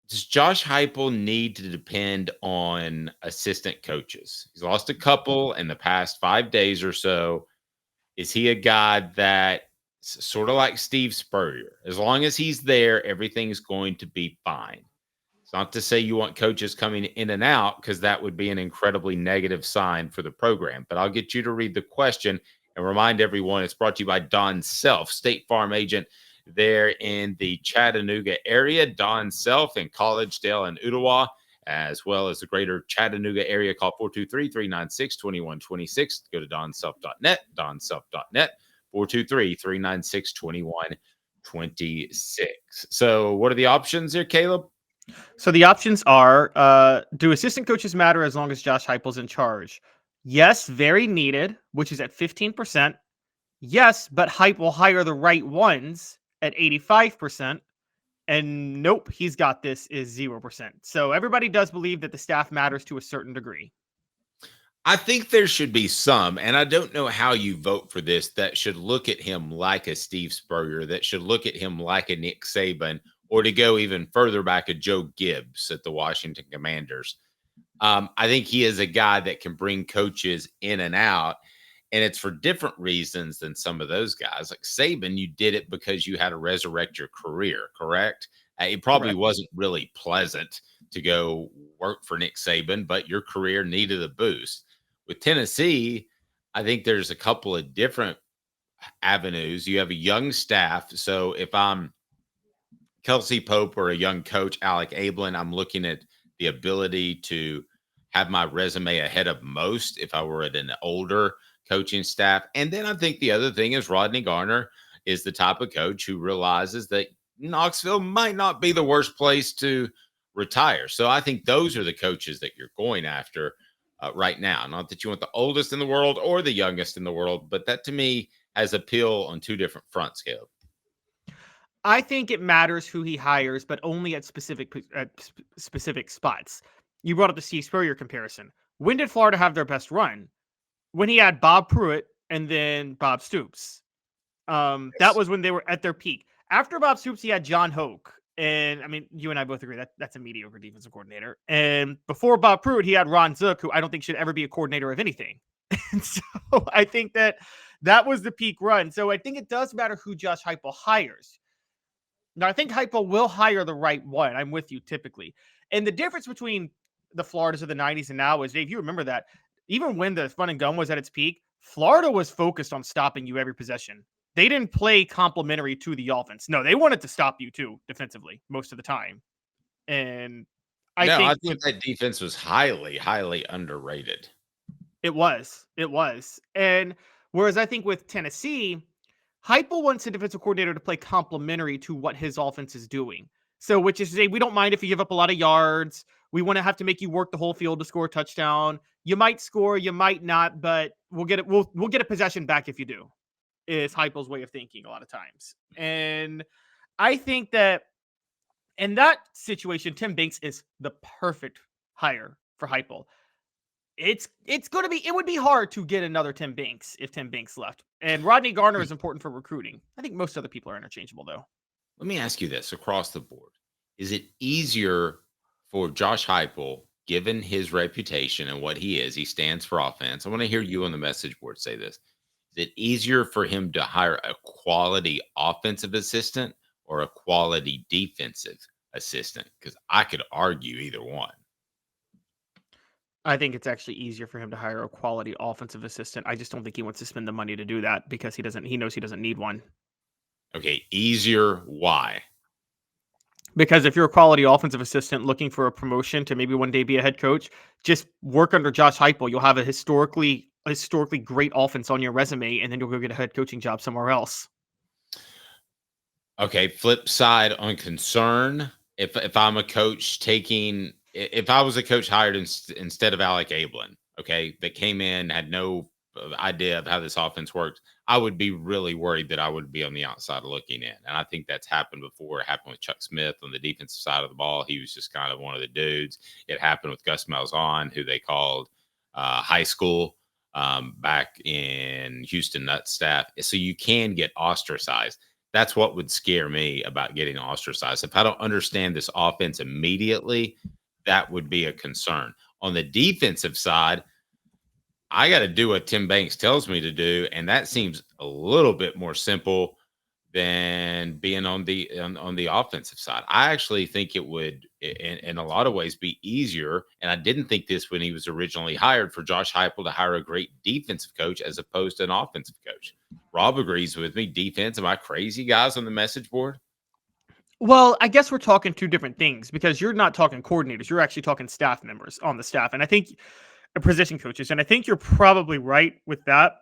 Does Josh Heupel need to depend on assistant coaches? He's lost a couple in the past 5 days or so. Is he a guy that sort of like Steve Spurrier? As long as he's there, everything's going to be fine. It's not to say you want coaches coming in and out because that would be an incredibly negative sign for the program. But I'll get you to read the question and remind everyone it's brought to you by Don Self, State Farm agent there in the Chattanooga area. Don Self in Collegedale and Ottawa, as well as the greater Chattanooga area. Call 423-396-2126. Go to donself.net, donself.net, 423-396-2126. So what are the options there, Caleb? So the options are, do assistant coaches matter as long as Josh Heupel's in charge? Yes, very needed, which is at 15%. Yes, but Hype will hire the right ones at 85%. And nope, he's got this is 0%. So everybody does believe that the staff matters to a certain degree. I think there should be some, and I don't know how you vote for this, that should look at him like a Steve Spurrier, that should look at him like a Nick Saban, or to go even further back, a Joe Gibbs at the Washington Commanders. I think he is a guy that can bring coaches in and out, and it's for different reasons than some of those guys. Like Saban, you did it because you had to resurrect your career, correct? It probably Correct. wasn't really pleasant to go work for Nick Saban, but your career needed a boost. With Tennessee, I think there's a couple of different avenues. You have a young staff. So if I'm Kelsey Pope or a young coach, Alec Ablin, I'm looking at the ability to have my resume ahead of most if I were at an older coaching staff. And then I think the other thing is Rodney Garner is the type of coach who realizes that Knoxville might not be the worst place to retire. So I think those are the coaches that you're going after right now. Not that you want the oldest in the world or the youngest in the world, but that to me has appeal on two different fronts, Caleb. I think it matters who he hires, but only at specific spots. You brought up the Steve Spurrier comparison. When did Florida have their best run? When he had Bob Pruitt and then Bob Stoops. That was when they were at their peak. After Bob Stoops, he had John Hoke. And I mean, you and I both agree that that's a mediocre defensive coordinator. And before Bob Pruitt, he had Ron Zook, who I don't think should ever be a coordinator of anything. And so I think that was the peak run. So I think it does matter who Josh Heupel hires. Now, I think Heupel will hire the right one. I'm with you typically. And the difference between the Floridas of the 90s and now is, Dave, you remember that even when the fun and gun was at its peak, Florida was focused on stopping you every possession. They didn't play complementary to the offense. No, they wanted to stop you too defensively most of the time. And I I think think that defense was highly, highly underrated. it was. It was. And whereas I think with Tennessee, Heupel wants a defensive coordinator to play complementary to what his offense is doing. So, which is to say, we don't mind if you give up a lot of yards. We want to have to make you work the whole field to score a touchdown. You might score, you might not, but we'll get it. We'll get a possession back if you do. Is Heupel's way of thinking a lot of times, and I think that in that situation, Tim Banks is the perfect hire for Heupel. It's going to be, it would be hard to get another Tim Banks if Tim Banks left. And Rodney Garner is important for recruiting. I think most other people are interchangeable, though. Let me ask you this across the board. Is it easier for Josh Heupel, given his reputation and what he stands for offense? I want to hear you on the message board say this. Is it easier for him to hire a quality offensive assistant or a quality defensive assistant? Because I could argue either one. I think it's actually easier for him to hire a quality offensive assistant. I just don't think he wants to spend the money to do that because he knows he doesn't need one. Okay, easier. Why? Because if you're a quality offensive assistant looking for a promotion to maybe one day be a head coach, just work under Josh Heupel. You'll have a historically great offense on your resume, and then you'll go get a head coaching job somewhere else. Okay, flip side on concern. If I'm a coach if I was a coach hired instead of Alec Ablin, okay, that came in, had no idea of how this offense worked, I would be really worried that I would be on the outside looking in. And I think that's happened before. It happened with Chuck Smith on the defensive side of the ball. He was just kind of one of the dudes. It happened with Gus Malzahn, who they called high school back in Houston Nutt staff. So you can get ostracized. That's what would scare me about getting ostracized. If I don't understand this offense immediately, that would be a concern. On the defensive side, I got to do what Tim Banks tells me to do, and that seems a little bit more simple than being on the offensive side. I actually think it would, in a lot of ways, be easier. And I didn't think this when he was originally hired, for Josh Heupel to hire a great defensive coach as opposed to an offensive coach. Rob agrees with me. Defense, am I crazy, guys, on the message board? Well, I guess we're talking two different things because you're not talking coordinators. You're actually talking staff members on the staff. And I think position coaches. And I think you're probably right with that.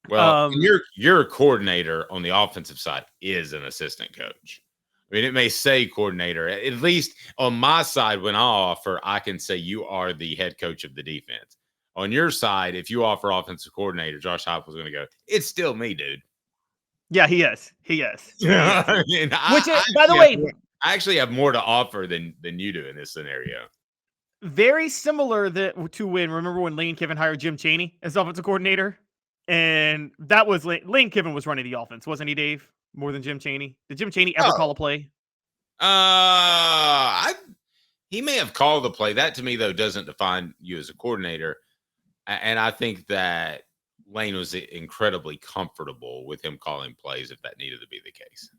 Well, your coordinator on the offensive side is an assistant coach. I mean, it may say coordinator. At least on my side, when I offer, I can say you are the head coach of the defense. On your side, if you offer offensive coordinator, Josh Heupel is going to go, it's still me, dude. Yeah, he is. He is. I mean, Which, by the way, I actually have more to offer than you do in this scenario. very similar to remember when Lane Kiffin hired Jim Chaney as offensive coordinator? And that was Lane Kiffin was running the offense, wasn't he, Dave? More than Jim Chaney? Did Jim Chaney ever call a play? He may have called the play. That to me, though, doesn't define you as a coordinator. And I think that Lane was incredibly comfortable with him calling plays if that needed to be the case.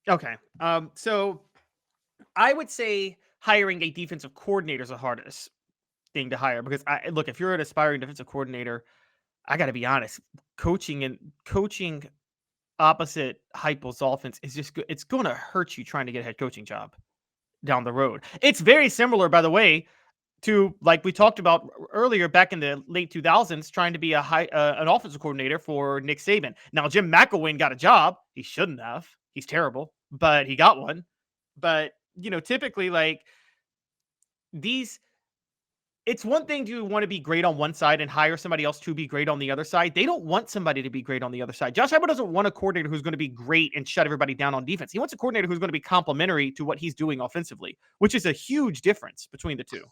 Okay. So I would say hiring a defensive coordinator is the hardest thing to hire because look, if you're an aspiring defensive coordinator, I got to be honest, coaching opposite Heupel's offense is just it's going to hurt you trying to get a head coaching job down the road. It's very similar, by the way, to like we talked about earlier back in the late 2000s, trying to be an offensive coordinator for Nick Saban. Now, Jim McElwain got a job. He shouldn't have. He's terrible, but he got one. But, typically like these, it's one thing to want to be great on one side and hire somebody else to be great on the other side. They don't want somebody to be great on the other side. Josh Heupel doesn't want a coordinator who's going to be great and shut everybody down on defense. He wants a coordinator who's going to be complementary to what he's doing offensively, which is a huge difference between the two.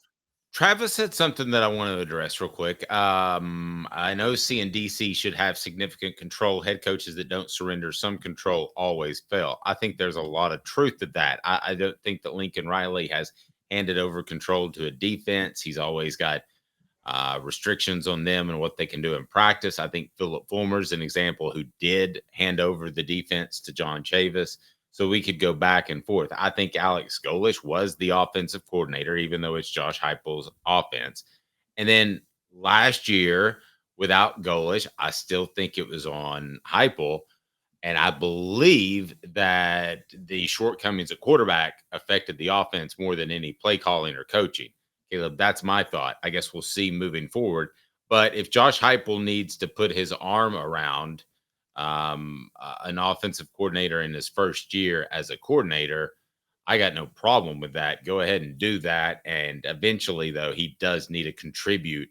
Travis said something that I want to address real quick. I know CNDC should have significant control. Head coaches that don't surrender some control always fail. I think there's a lot of truth to that. I don't think that Lincoln Riley has handed over control to a defense. He's always got restrictions on them and what they can do in practice. I think Philip Fulmer's an example who did hand over the defense to John Chavis. So we could go back and forth. I think Alex Golesh was the offensive coordinator, even though it's Josh Heupel's offense. And then last year, without Golesh, I still think it was on Heupel. And I believe that the shortcomings of quarterback affected the offense more than any play calling or coaching. Caleb, that's my thought. I guess we'll see moving forward. But if Josh Heupel needs to put his arm around an offensive coordinator in his first year as a coordinator, I got no problem with that. Go ahead and do that. And eventually, though, he does need to contribute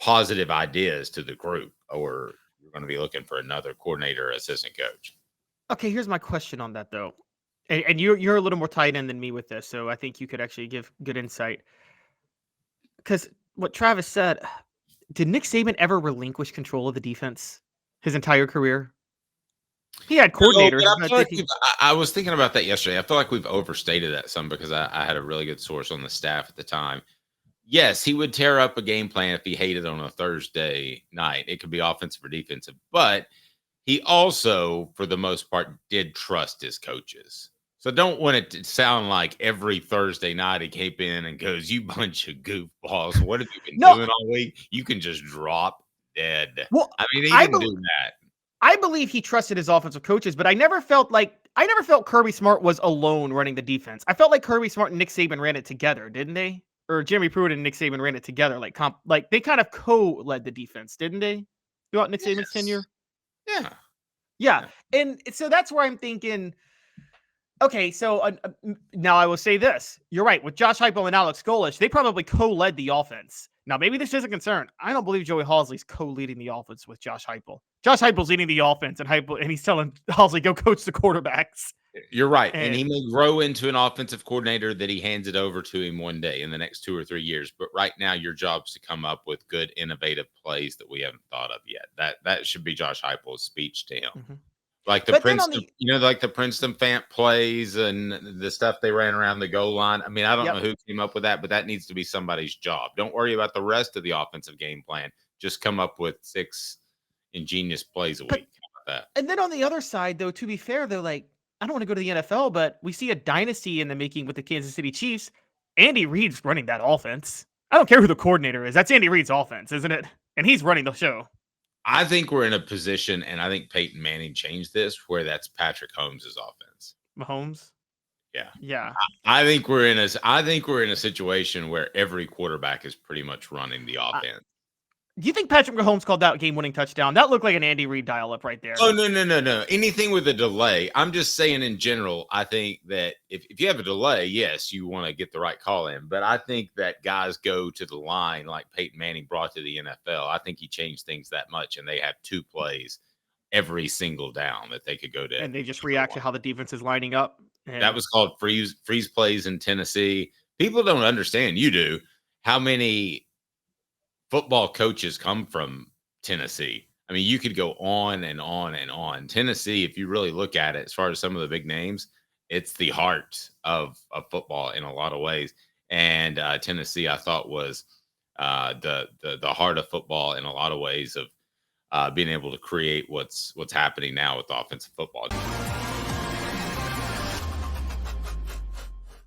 positive ideas to the group, or you're going to be looking for another coordinator or assistant coach. Okay, here's my question on that, though. And you're a little more tied in than me with this, so I think you could actually give good insight. Because what Travis said, did Nick Saban ever relinquish control of the defense his entire career? He had coordinators. No, I was thinking about that yesterday. I feel like we've overstated that some because I had a really good source on the staff at the time. Yes, he would tear up a game plan if he hated on a Thursday night. It could be offensive or defensive, but he also, for the most part, did trust his coaches. So don't want it to sound like every Thursday night he came in and goes, "You bunch of goofballs, what have you been doing all week? You can just drop dead." Well, I mean, he didn't do that. I believe he trusted his offensive coaches, but I never felt Kirby Smart was alone running the defense. I felt like Kirby Smart and Nick Saban ran it together, didn't they? Or Jimmy Pruitt and Nick Saban ran it together, like they kind of co-led the defense, didn't they? Throughout Nick Saban's tenure. Yeah. And so that's where I'm thinking, okay, so now I will say this. You're right. With Josh Heupel and Alex Golesh, they probably co-led the offense. Now, maybe this is a concern. I don't believe Joey Halzle's co-leading the offense with Josh Heupel. Josh Heupel's leading the offense, and he's telling Halzle, go coach the quarterbacks. You're right. And he may grow into an offensive coordinator that he hands it over to him one day in the next 2 or 3 years. But right now, your job's to come up with good, innovative plays that we haven't thought of yet. That should be Josh Heupel's speech to him. Mm-hmm. Like the But then on Princeton, the like the Princeton Fant plays and the stuff they ran around the goal line. I mean, I don't know yep. who came up with that, but that needs to be somebody's job. Don't worry about the rest of the offensive game plan. Just come up with 6 ingenious plays a But week. How about that? and then on the other side, though, to be fair, they're like, I don't want to go to the NFL, but we see a dynasty in the making with the Kansas City Chiefs. Andy Reid's running that offense. I don't care who the coordinator is. That's Andy Reid's offense, isn't it? And he's running the show. I think we're in a position, and I think Peyton Manning changed this, where that's Patrick Holmes' offense. Mahomes. Yeah. Yeah. I think we're in a situation where every quarterback is pretty much running the offense. Do you think Patrick Mahomes called that game-winning touchdown? That looked like an Andy Reid dial-up right there. Oh, no. Anything with a delay. I'm just saying in general, I think that if you have a delay, yes, you want to get the right call in. But I think that guys go to the line like Peyton Manning brought to the NFL. I think he changed things that much, and they have 2 plays every single down that they could go to. And they just react to how the defense is lining up. And That was called freeze plays in Tennessee. People don't understand. You do. How many football coaches come from Tennessee? I mean, you could go on and on and on. Tennessee, if you really look at it, as far as some of the big names, it's the heart of football in a lot of ways. And Tennessee, I thought, was the heart of football in a lot of ways of being able to create what's happening now with offensive football.